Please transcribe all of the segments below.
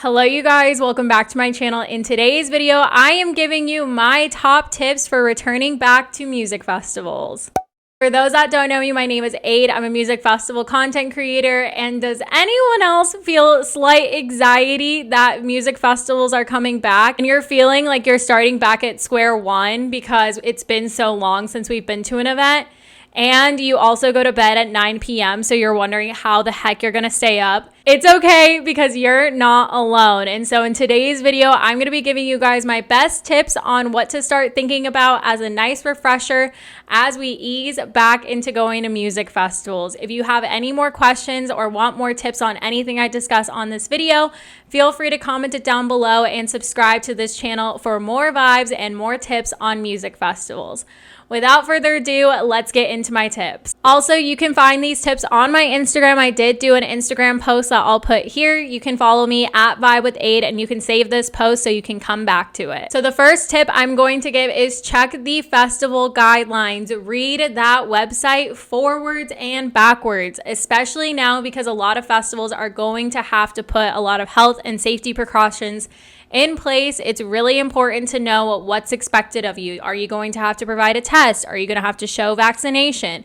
Hello you guys, welcome back to my channel. In today's video, I am giving you my top tips for returning back to music festivals. For those that don't know me, my name is Aid. I'm a music festival content creator. And does anyone else feel slight anxiety that music festivals are coming back and you're feeling like you're starting back at square one because it's been so long since we've been to an event? And you also go to bed at 9 p.m. So you're wondering how the heck you're going to stay up. It's okay because you're not alone. And so in today's video, I'm going to be giving you guys my best tips on what to start thinking about as a nice refresher as we ease back into going to music festivals. If you have any more questions or want more tips on anything I discuss on this video, feel free to comment it down below and subscribe to this channel for more vibes and more tips on music festivals. Without further ado, let's get into my tips. Also, you can find these tips on my Instagram. I did do an Instagram post that I'll put here. You can follow me at Vibe with Aid and you can save this post so you can come back to it. So the first tip I'm going to give is check the festival guidelines. Read that website forwards and backwards, especially now because a lot of festivals are going to have to put a lot of health and safety precautions in place. It's really important to know what's expected of you. Are you going to have to provide a test? Are you going to have to show vaccination?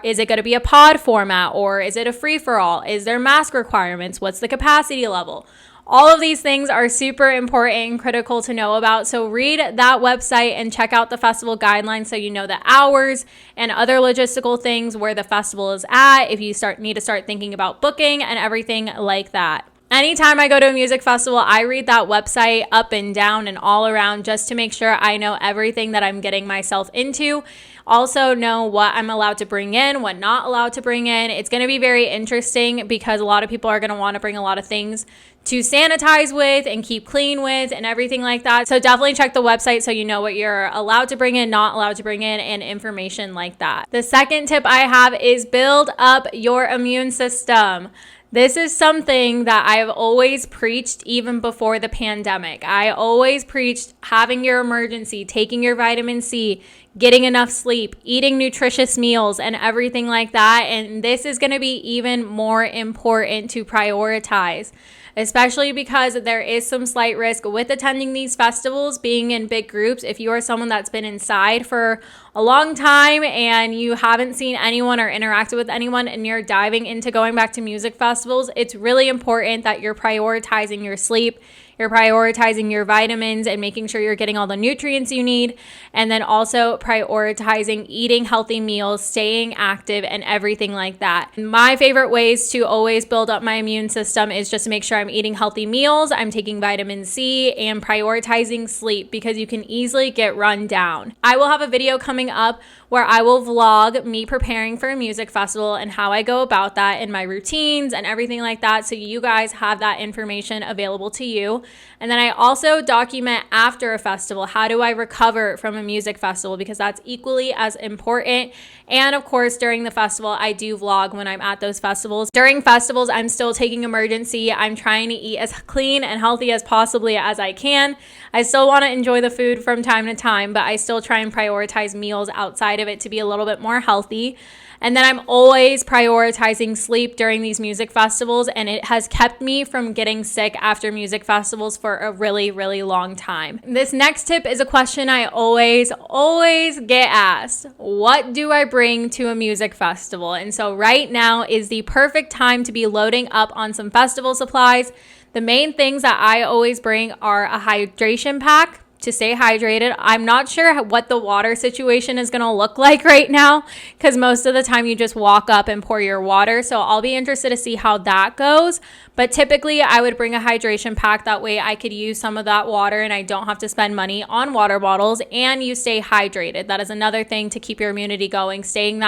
Is it going to be a pod format or is it a free-for-all? Is there mask requirements? What's the capacity level? All of these things are super important and critical to know about. So read that website and check out the festival guidelines so you know the hours and other logistical things, where the festival is at, if you need to start thinking about booking and everything like that. Anytime I go to a music festival, I read that website up and down and all around just to make sure I know everything that I'm getting myself into. Also know what I'm allowed to bring in, what not allowed to bring in. It's going to be very interesting because a lot of people are going to want to bring a lot of things to sanitize with and keep clean with and everything like that. So definitely check the website so you know what you're allowed to bring in, not allowed to bring in, and information like that. The second tip I have is build up your immune system. This is something that I have always preached even before the pandemic. I always preached having your emergency, taking your vitamin C, getting enough sleep, eating nutritious meals, and everything like that. And this is going to be even more important to prioritize, especially because there is some slight risk with attending these festivals, being in big groups. If you are someone that's been inside for a long time and you haven't seen anyone or interacted with anyone and you're diving into going back to music festivals, it's really important that you're prioritizing your sleep, you're prioritizing your vitamins and making sure you're getting all the nutrients you need, and then also prioritizing eating healthy meals, staying active, and everything like that. My favorite ways to always build up my immune system is just to make sure I'm eating healthy meals, I'm taking vitamin C, and prioritizing sleep because you can easily get run down. I will have a video coming up where I will vlog me preparing for a music festival and how I go about that and my routines and everything like that, so you guys have that information available to you. And then I also document after a festival, how do I recover from a music festival, because that's equally as important. And of course, during the festival, I do vlog when I'm at those festivals. During festivals, I'm still taking emergency. I'm trying to eat as clean and healthy as possibly as I can. I still want to enjoy the food from time to time, but I still try and prioritize meals outside of it to be a little bit more healthy. And then I'm always prioritizing sleep during these music festivals, and it has kept me from getting sick after music festivals for a really, really long time. This next tip is a question I always get asked. What do I bring to a music festival? And so right now is the perfect time to be loading up on some festival supplies. The main things that I always bring are a hydration pack to stay hydrated. I'm not sure what the water situation is going to look like right now because most of the time you just walk up and pour your water. So I'll be interested to see how that goes. But typically I would bring a hydration pack. That way I could use some of that water and I don't have to spend money on water bottles, and you stay hydrated. That is another thing to keep your immunity going, staying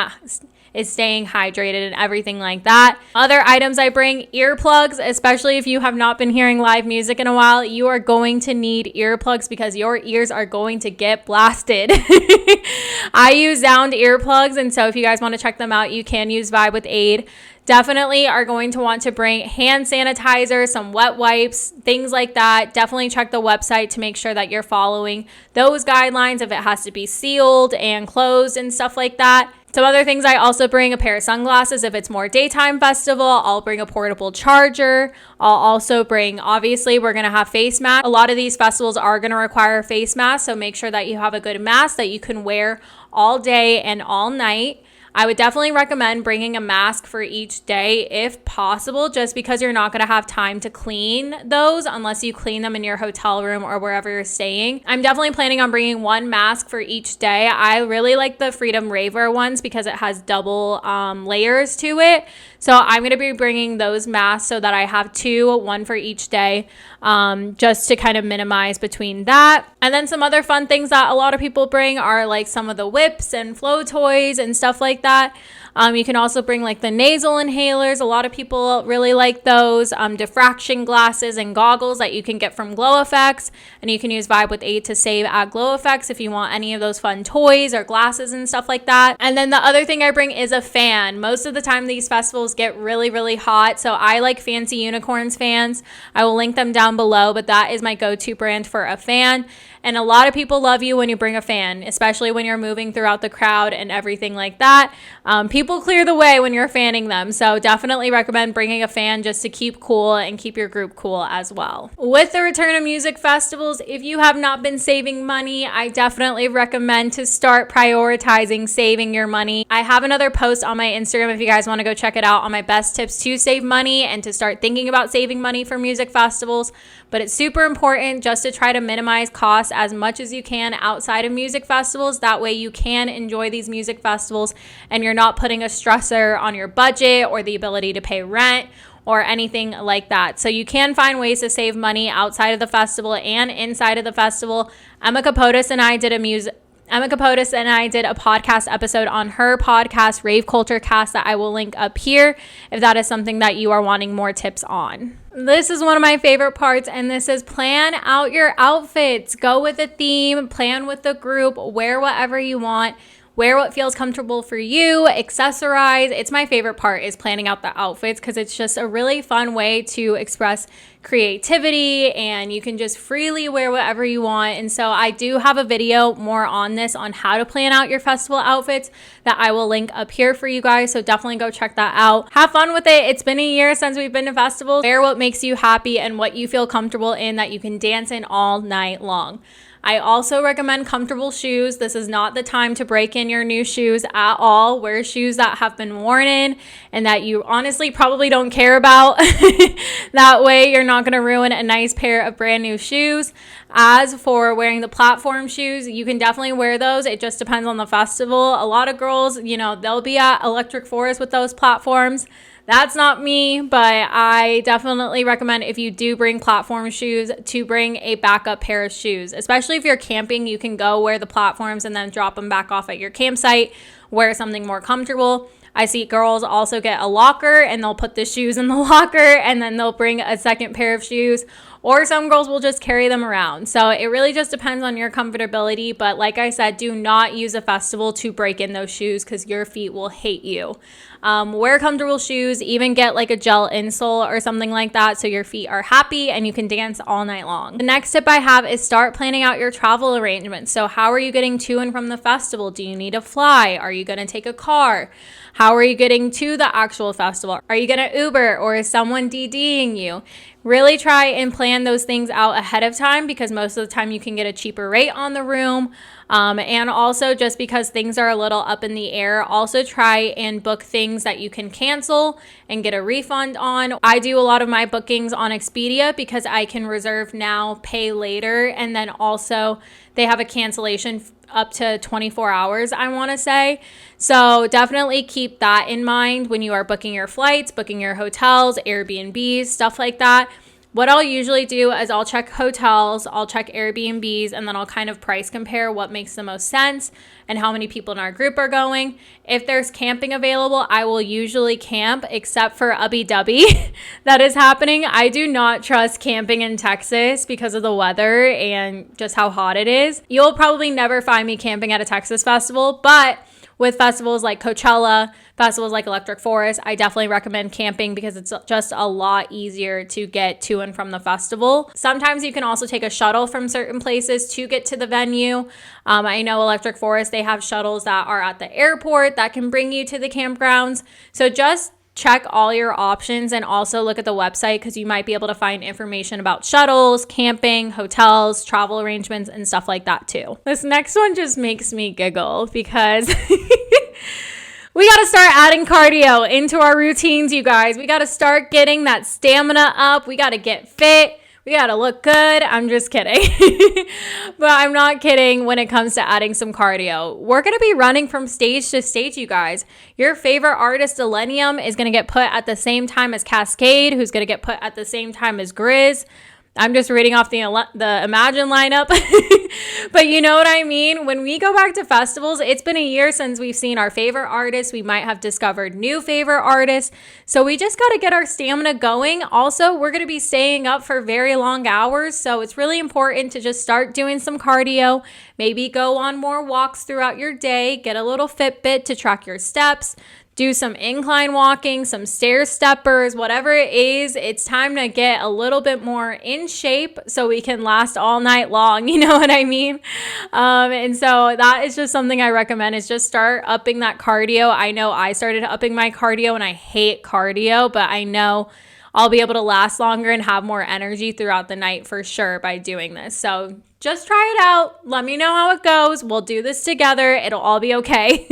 hydrated and everything like that. Other items I bring, earplugs, especially if you have not been hearing live music in a while. You are going to need earplugs because your ears are going to get blasted. I use Sound earplugs, and so if you guys want to check them out, you can use Vibe with Aid. Definitely are going to want to bring hand sanitizer, some wet wipes, things like that. Definitely check the website to make sure that you're following those guidelines if it has to be sealed and closed and stuff like that. Some other things I also bring: a pair of sunglasses if it's more daytime festival. I'll bring a portable charger. I'll also bring, obviously, we're going to have face masks. A lot of these festivals are going to require a face mask, so make sure that you have a good mask that you can wear all day and all night. I would definitely recommend bringing a mask for each day if possible, just because you're not going to have time to clean those unless you clean them in your hotel room or wherever you're staying. I'm definitely planning on bringing one mask for each day. I really like the Freedom Raver ones because it has double layers to it. So I'm going to be bringing those masks so that I have two, one for each day, just to kind of minimize between that. And then some other fun things that a lot of people bring are like some of the whips and flow toys and stuff like that. You can also bring like the nasal inhalers. A lot of people really like those. Diffraction glasses and goggles that you can get from Glow Effects. And you can use Vibe with 8 to save at Glow Effects if you want any of those fun toys or glasses and stuff like that. And then the other thing I bring is a fan. Most of the time these festivals get really, really hot. So I like Fancy Unicorns fans. I will link them down below, but that is my go-to brand for a fan. And a lot of people love you when you bring a fan, especially when you're moving throughout the crowd and everything like that. People clear the way when you're fanning them. So definitely recommend bringing a fan just to keep cool and keep your group cool as well. With the return of music festivals, if you have not been saving money, I definitely recommend to start prioritizing saving your money. I have another post on my Instagram if you guys want to go check it out on my best tips to save money and to start thinking about saving money for music festivals. But it's super important just to try to minimize costs as much as you can outside of music festivals. That way you can enjoy these music festivals and you're not putting a stressor on your budget or the ability to pay rent or anything like that. So you can find ways to save money outside of the festival and inside of the festival. Emma Capotis and I did a podcast episode on her podcast, Rave Culture Cast, that I will link up here if that is something that you are wanting more tips on. This is one of my favorite parts, and this is plan out your outfits. Go with a theme, plan with the group, wear whatever you want. Wear what feels comfortable for you, accessorize. It's my favorite part is planning out the outfits because it's just a really fun way to express creativity and you can just freely wear whatever you want. And so I do have a video more on this on how to plan out your festival outfits that I will link up here for you guys. So definitely go check that out. Have fun with it. It's been a year since we've been to festivals. Wear what makes you happy and what you feel comfortable in that you can dance in all night long. I also recommend comfortable shoes. This is not the time to break in your new shoes at all. Wear shoes that have been worn in and that you honestly probably don't care about. That way you're not going to ruin a nice pair of brand new shoes. As for wearing the platform shoes, you can definitely wear those. It just depends on the festival. A lot of girls, they'll be at Electric Forest with those platforms. That's not me, but I definitely recommend if you do bring platform shoes to bring a backup pair of shoes. Especially if you're camping, you can go wear the platforms and then drop them back off at your campsite, wear something more comfortable. I see girls also get a locker and they'll put the shoes in the locker and then they'll bring a second pair of shoes. Or some girls will just carry them around. So it really just depends on your comfortability. But like I said, do not use a festival to break in those shoes because your feet will hate you. Wear comfortable shoes, even get like a gel insole or something like that so your feet are happy and you can dance all night long. The next tip I have is start planning out your travel arrangements. So how are you getting to and from the festival? Do you need to fly? Are you going to take a car? How are you getting to the actual festival? Are you going to Uber or is someone DDing you? Really try and plan those things out ahead of time because most of the time you can get a cheaper rate on the room. And also just because things are a little up in the air, also try and book things that you can cancel and get a refund on. I do a lot of my bookings on Expedia because I can reserve now, pay later, and then also they have a cancellation up to 24 hours, I want to say. So definitely keep that in mind when you are booking your flights, booking your hotels, Airbnbs, stuff like that. What I'll usually do is I'll check hotels, I'll check Airbnbs, and then I'll kind of price compare what makes the most sense and how many people in our group are going. If there's camping available, I will usually camp, except for Ubby Dubby that is happening. I do not trust camping in Texas because of the weather and just how hot it is. You'll probably never find me camping at a Texas festival, but with festivals like Coachella, festivals like Electric Forest, I definitely recommend camping because it's just a lot easier to get to and from the festival. Sometimes you can also take a shuttle from certain places to get to the venue. I know Electric Forest, they have shuttles that are at the airport that can bring you to the campgrounds. So just check all your options and also look at the website because you might be able to find information about shuttles, camping, hotels, travel arrangements, and stuff like that too. This next one just makes me giggle because we got to start adding cardio into our routines, you guys. We got to start getting that stamina up. We got to get fit. We got to look good. I'm just kidding. But I'm not kidding when it comes to adding some cardio. We're going to be running from stage to stage, you guys. Your favorite artist, Millennium, is going to get put at the same time as Cascade, who's going to get put at the same time as Grizz. I'm just reading off the Imagine lineup. But you know what I mean? When we go back to festivals, it's been a year since we've seen our favorite artists. We might have discovered new favorite artists. So we just got to get our stamina going. Also, we're going to be staying up for very long hours. So it's really important to just start doing some cardio. Maybe go on more walks throughout your day. Get a little Fitbit to track your steps. Do some incline walking, some stair steppers, whatever it is. It's time to get a little bit more in shape so we can last all night long. You know what I mean? And so that is just something I recommend is just start upping that cardio. I know I started upping my cardio and I hate cardio, but I know I'll be able to last longer and have more energy throughout the night for sure by doing this. So just try it out. Let me know how it goes. We'll do this together. It'll all be okay.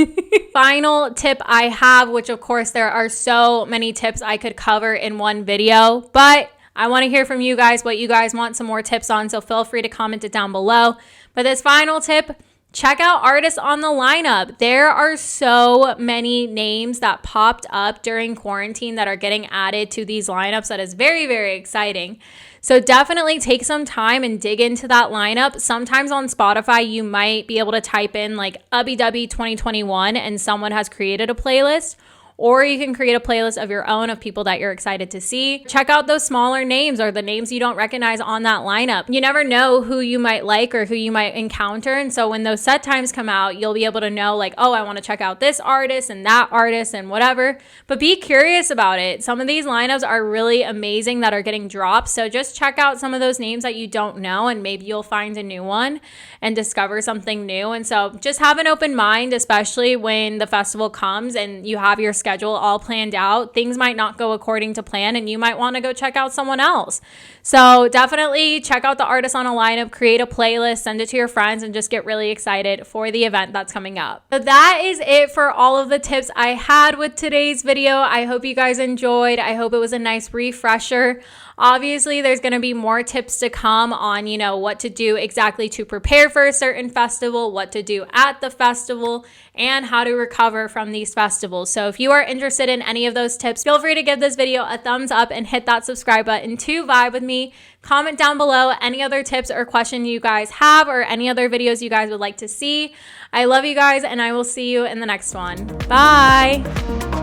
Final tip I have, which of course there are so many tips I could cover in one video, but I want to hear from you guys what you guys want some more tips on. So feel free to comment it down below. But this final tip, check out artists on the lineup. There are so many names that popped up during quarantine that are getting added to these lineups. That is very, very exciting. So definitely take some time and dig into that lineup. Sometimes on Spotify, you might be able to type in like Ubby Dubby 2021 and someone has created a playlist. Or you can create a playlist of your own of people that you're excited to see. Check out those smaller names or the names you don't recognize on that lineup. You never know who you might like or who you might encounter. And so when those set times come out, you'll be able to know like, oh, I want to check out this artist and that artist and whatever. But be curious about it. Some of these lineups are really amazing that are getting dropped. So just check out some of those names that you don't know and maybe you'll find a new one and discover something new. And so just have an open mind, especially when the festival comes and you have your schedule all planned out. Things might not go according to plan and you might want to go check out someone else. So definitely check out the artists on a lineup, create a playlist, send it to your friends, and just get really excited for the event that's coming up. So that is it for all of the tips I had with today's video. I hope you guys enjoyed. I hope it was a nice refresher. Obviously, there's going to be more tips to come on, you know, what to do exactly to prepare for a certain festival, what to do at the festival, and how to recover from these festivals. So if you are interested in any of those tips, feel free to give this video a thumbs up and hit that subscribe button to vibe with me. Comment down below any other tips or questions you guys have or any other videos you guys would like to see. I love you guys and I will see you in the next one. Bye.